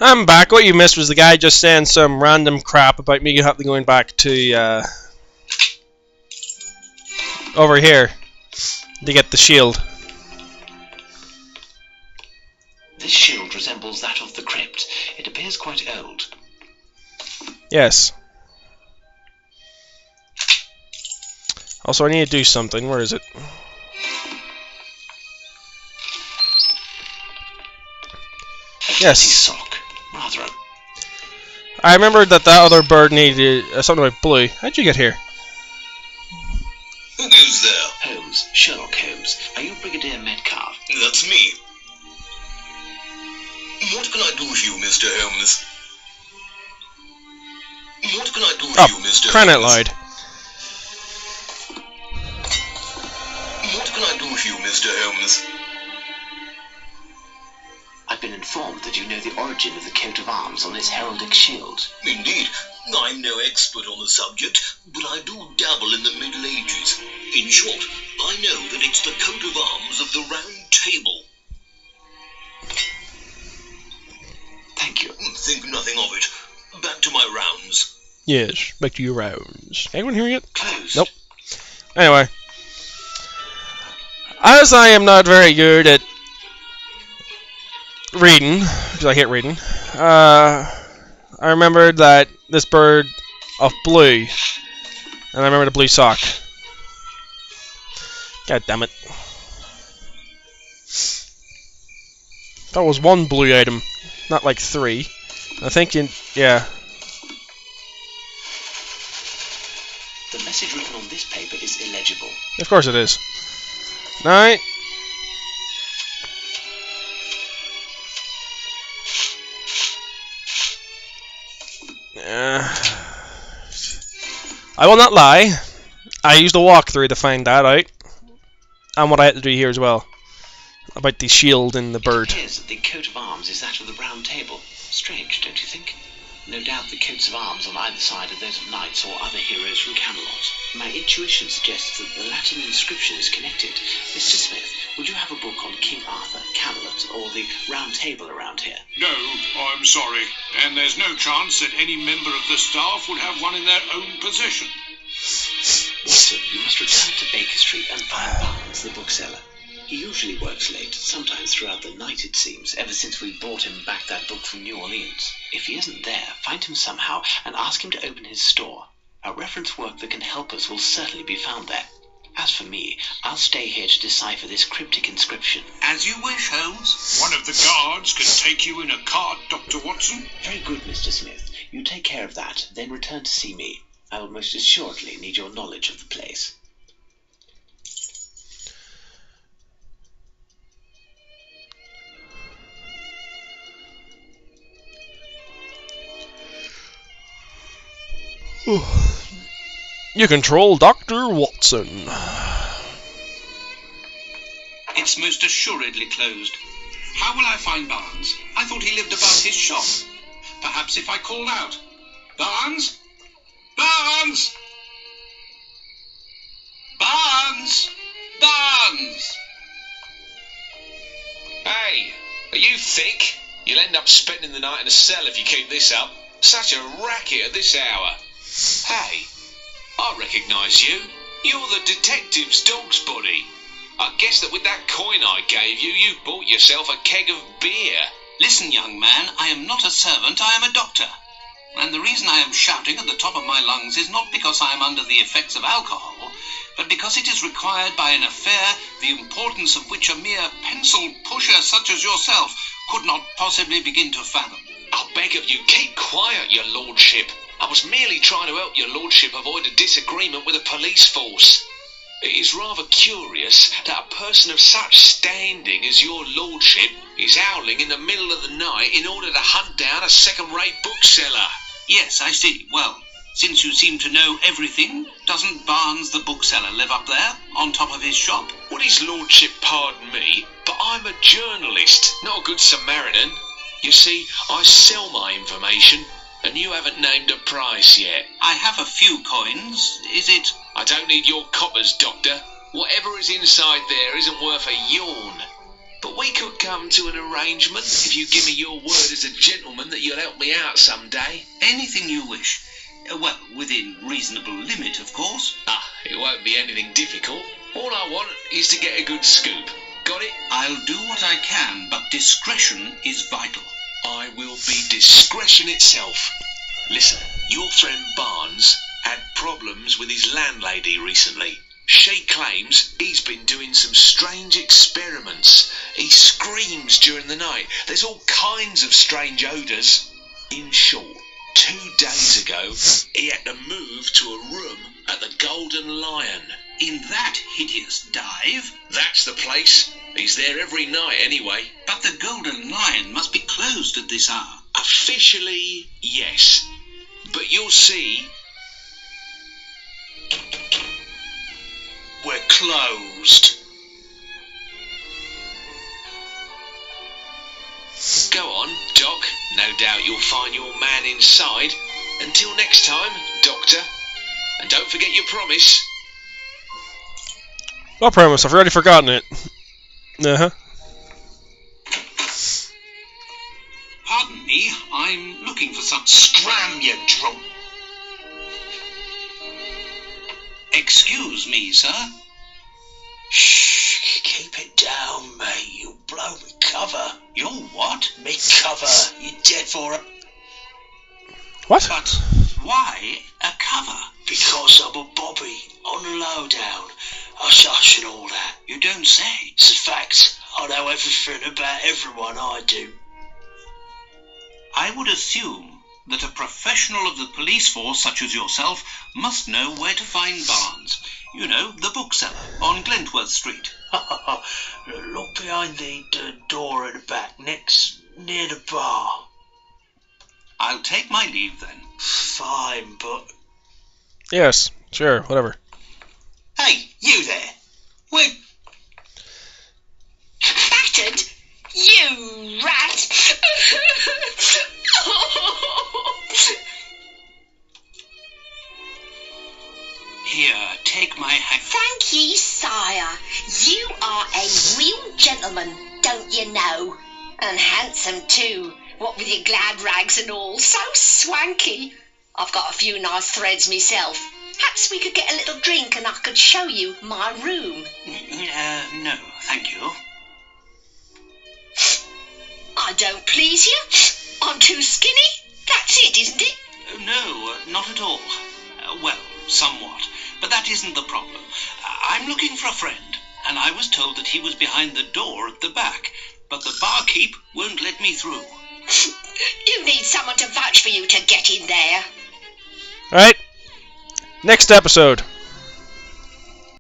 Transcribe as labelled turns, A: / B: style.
A: I'm back. What you missed was the guy just saying some random crap about me having to going back to over here to get the shield.
B: This shield resembles that of the crypt. It appears quite old.
A: Yes. Also, I need to do something. Where is it? Yes.
B: Sock. Rather.
A: I remembered that other bird needed something about blue. How'd you get here?
C: Who goes there?
B: Holmes. Sherlock Holmes. Are you Brigadier Metcalf?
C: That's me. What can I do for you, Mr. Holmes? What can I do for you, Mr.
A: Crying out
C: Holmes?
A: loud.
C: What can I do for you, Mr. Holmes?
B: I've been informed that you know the origin of the coat of arms on its heraldic shield.
C: Indeed. I'm no expert on the subject, but I do dabble in the Middle Ages. In short, I know that it's the coat of arms of the Round Table.
B: Thank you.
C: Think nothing of it. Back to my rounds.
A: Yes, back to your rounds. Anyone hearing it?
B: Closed.
A: Nope. Anyway. As I am not very good at reading, because I hate reading, I remembered that this bird of blue, and I remember the blue sock. God damn it. That was one blue item, not like 3. I think yeah.
B: The message written on this paper is illegible.
A: Of course it is. Now, I will not lie. I used a walkthrough to find that out, and what I had to do here as well about the shield and the bird.
B: It appears that the coat of arms is that of the Round Table. Strange, don't you think? No doubt the coats of arms on either side are those of knights or other heroes from Camelot. My intuition suggests that the Latin inscription is connected. Mr. Smith, would you have a book on King Arthur, Camelot, or the Round Table around here?
D: No, I'm sorry. And there's no chance that any member of the staff would have one in their own possession.
B: Watson, you must return to Baker Street and find Barnes, the bookseller. He usually works late, sometimes throughout the night it seems, ever since we brought him back that book from New Orleans. If he isn't there, find him somehow and ask him to open his store. A reference work that can help us will certainly be found there. As for me, I'll stay here to decipher this cryptic inscription.
D: As you wish, Holmes. One of the guards can take you in a cart, Dr. Watson.
B: Very good, Mr. Smith. You take care of that, then return to see me. I will most assuredly need your knowledge of the place.
A: You control Dr. Watson.
D: It's most assuredly closed. How will I find Barnes? I thought he lived about his shop. Perhaps if I called out. Barnes? Barnes! Barnes! Barnes!
E: Hey, are you thick? You'll end up spending the night in a cell if you keep this up. Such a racket at this hour. Hey, I recognise you. You're the detective's dog's body. I guess that with that coin I gave you, you bought yourself a keg of beer.
D: Listen, young man, I am not a servant, I am a doctor. And the reason I am shouting at the top of my lungs is not because I am under the effects of alcohol, but because it is required by an affair the importance of which a mere pencil pusher such as yourself could not possibly begin to fathom.
E: I beg of you, keep quiet, your lordship. I was merely trying to help your lordship avoid a disagreement with the police force. It is rather curious that a person of such standing as your lordship is howling in the middle of the night in order to hunt down a second-rate bookseller.
D: Yes, I see. Well, since you seem to know everything, doesn't Barnes the bookseller live up there, on top of his shop?
E: Would his lordship pardon me, but I'm a journalist, not a good Samaritan. You see, I sell my information, and you haven't named a price yet.
D: I have a few coins. Is it...
E: I don't need your coppers, Doctor. Whatever is inside there isn't worth a yawn. But we could come to an arrangement if you give me your word as a gentleman that you'll help me out some day.
D: Anything you wish. Well, within reasonable limit, of course.
E: It won't be anything difficult. All I want is to get a good scoop. Got it?
D: I'll do what I can, but discretion is vital.
E: I will be discretion itself. Listen, your friend Barnes had problems with his landlady recently. She claims he's been doing some strange experiments. He screams during the night. There's all kinds of strange odours. In short, 2 days ago, he had to move to a room at the Golden Lion.
D: In that hideous dive?
E: That's the place. He's there every night anyway.
D: But the Golden Lion must be closed at this hour.
E: Officially, yes. But you'll see, we're closed. Go on, Doc. No doubt you'll find your man inside. Until next time, Doctor. And don't forget your promise.
A: I promise, I've already forgotten it. Uh-huh.
D: Pardon me, I'm looking for some...
C: Scram, you drunk.
D: Excuse me, sir.
C: Shh, keep it down, mate. You'll blow me cover.
D: You're what?
C: Me cover. You're dead for it.
A: What?
D: But why a cover?
C: Because I'm a bobby on the lowdown. Hush hush and all that.
D: You don't say.
C: It's a fact. I know everything about everyone, I do.
D: I would assume that a professional of the police force such as yourself must know where to find Barnes. You know, the bookseller on Glentworth Street.
C: Look behind the door at the back, next near the bar.
D: I'll take my leave then.
C: Fine, but...
A: Yes, sure, whatever.
C: Hey, you there. We're...
F: Battered? You rat!
D: Here, take my hat.
F: Thank ye, sire. You are a real gentleman, don't you know? And handsome too, what with your glad rags and all. So swanky. I've got a few nice threads myself. Perhaps we could get a little drink and I could show you my room.
D: No, thank you.
F: I don't please you. I'm too skinny. That's it, isn't it?
D: No, not at all. Well, somewhat. But that isn't the problem. I'm looking for a friend, and I was told that he was behind the door at the back, but the barkeep won't let me through.
F: You need someone to vouch for you to get in there.
A: Alright, next episode.